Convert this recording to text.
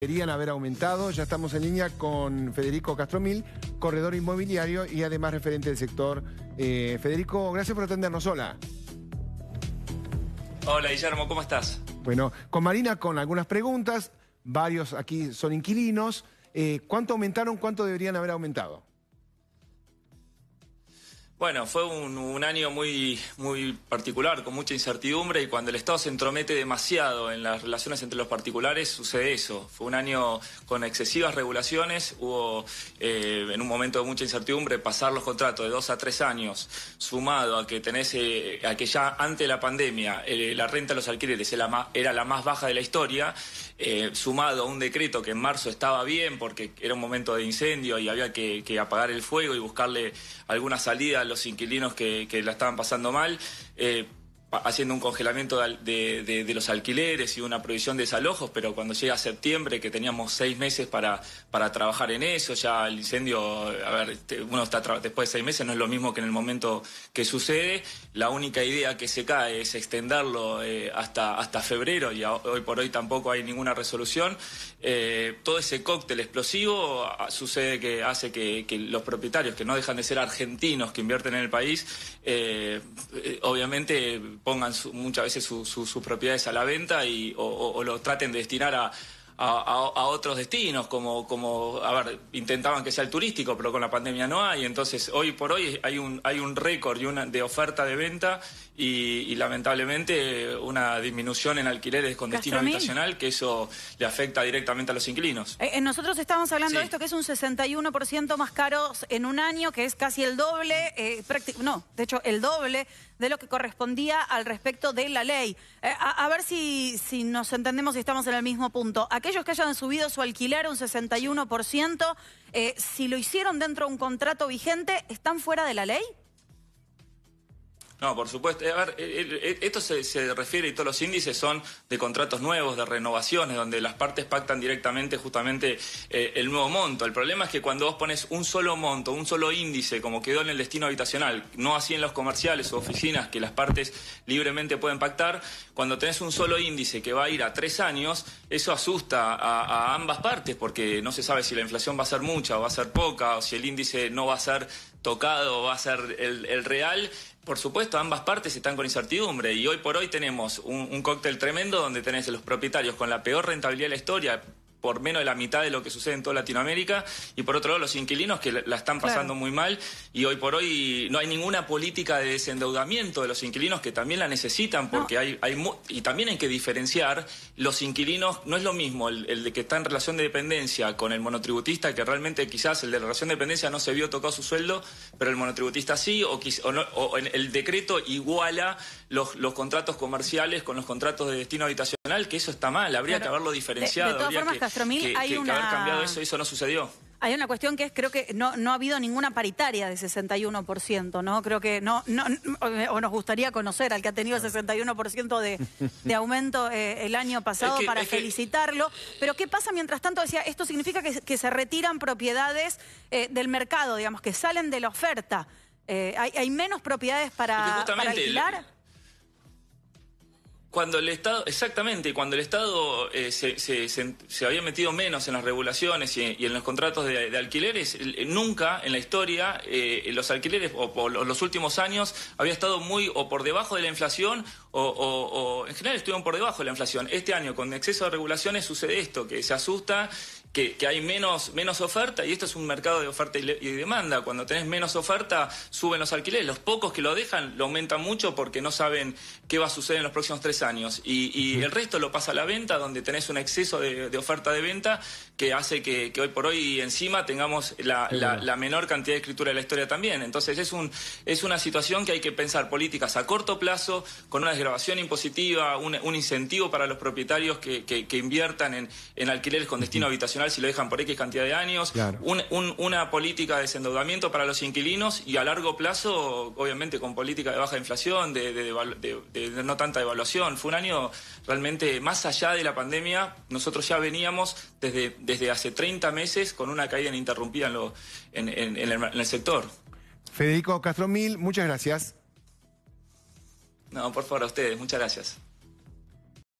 Deberían haber aumentado. Ya estamos en línea con Federico Castromil, corredor inmobiliario y además referente del sector. Federico, gracias por atendernos. Hola. Hola, Guillermo, ¿cómo estás? Bueno, con Marina con algunas preguntas. Varios aquí son inquilinos. ¿Cuánto aumentaron? ¿Cuánto deberían haber aumentado? Bueno, fue un año muy particular, con mucha incertidumbre, y cuando el Estado se entromete demasiado en las relaciones entre los particulares, sucede eso. Fue un año con excesivas regulaciones, hubo en un momento de mucha incertidumbre pasar los contratos de 2 a 3 años, sumado a que a que ya antes de la pandemia la renta de los alquileres era la más baja de la historia, sumado a un decreto que en marzo estaba bien porque era un momento de incendio y había que apagar el fuego y buscarle alguna salida a los inquilinos que la estaban pasando mal, haciendo un congelamiento de los alquileres y una prohibición de desalojos, pero cuando llega septiembre, que teníamos 6 meses para trabajar en eso, ya el incendio, a ver, uno está después de 6 meses, no es lo mismo que en el momento que sucede. La única idea que se cae es extenderlo hasta febrero, y hoy por hoy tampoco hay ninguna resolución. Todo ese cóctel explosivo sucede que hace que los propietarios, que no dejan de ser argentinos, que invierten en el país, obviamente pongan muchas veces sus propiedades a la venta o lo traten de destinar a otros destinos, como a ver, intentaban que sea el turístico, pero con la pandemia no hay. Entonces, hoy por hoy hay un récord de oferta de venta y lamentablemente una disminución en alquileres con destino habitacional, que eso le afecta directamente a los inquilinos. Nosotros estábamos hablando de esto, que es un 61% más caros en un año, que es casi el doble, de hecho el doble de lo que correspondía al respecto de la ley. A ver si nos entendemos y estamos en el mismo punto. Aquellos que hayan subido su alquiler un 61%, si lo hicieron dentro de un contrato vigente, ¿están fuera de la ley? No, por supuesto. A ver, esto se refiere, y todos los índices son de contratos nuevos, de renovaciones, donde las partes pactan directamente justamente el nuevo monto. El problema es que cuando vos pones un solo monto, un solo índice, como quedó en el destino habitacional, no así en los comerciales o oficinas, que las partes libremente pueden pactar, cuando tenés un solo índice que va a ir a 3 años, eso asusta a ambas partes, porque no se sabe si la inflación va a ser mucha o va a ser poca, o si el índice no va a ser tocado o va a ser el real. Por supuesto, ambas partes están con incertidumbre, y hoy por hoy tenemos un cóctel tremendo donde tenés a los propietarios con la peor rentabilidad de la historia, por menos de la mitad de lo que sucede en toda Latinoamérica, y por otro lado los inquilinos que la están pasando muy mal, y hoy por hoy no hay ninguna política de desendeudamiento de los inquilinos, que también la necesitan, porque y también hay que diferenciar los inquilinos. No es lo mismo el de que está en relación de dependencia con el monotributista, que realmente quizás el de relación de dependencia no se vio tocado su sueldo, pero el monotributista sí, o el decreto iguala los contratos comerciales con los contratos de destino habitacional, que eso está mal, habría que haberlo diferenciado. De todas formas, Castromil, hay que haber cambiado eso no sucedió. Hay una cuestión que es, creo que no ha habido ninguna paritaria de 61%, ¿no? Creo que o nos gustaría conocer al que ha tenido el 61% de aumento el año pasado para felicitarlo. Pero ¿qué pasa mientras tanto? Decía, esto significa que se retiran propiedades del mercado, digamos, que salen de la oferta. ¿Hay menos propiedades para alquilar? Cuando el Estado, exactamente, cuando el Estado se había metido menos en las regulaciones y en los contratos de alquileres, nunca en la historia los alquileres, o por los últimos años, había estado muy o por debajo de la inflación o en general estuvieron por debajo de la inflación. Este año, con exceso de regulaciones, sucede esto, que se asusta, que hay menos oferta, y esto es un mercado de oferta y demanda. Cuando tenés menos oferta, suben los alquileres. Los pocos que lo dejan lo aumentan mucho porque no saben qué va a suceder en los próximos 3 años. Y el resto lo pasa a la venta, donde tenés un exceso de oferta de venta que hace que hoy por hoy encima tengamos la menor cantidad de escritura de la historia también. Entonces es una situación que hay que pensar políticas a corto plazo, con una desgravación impositiva, un incentivo para los propietarios que inviertan en alquileres con destino habitacional si lo dejan por X cantidad de años, una política de desendeudamiento para los inquilinos, y a largo plazo, obviamente, con política de baja inflación, de no tanta devaluación. Fue un año realmente, más allá de la pandemia, nosotros ya veníamos desde hace 30 meses con una caída ininterrumpida en el sector. Federico Castromil, muchas gracias. No, por favor, a ustedes, muchas gracias.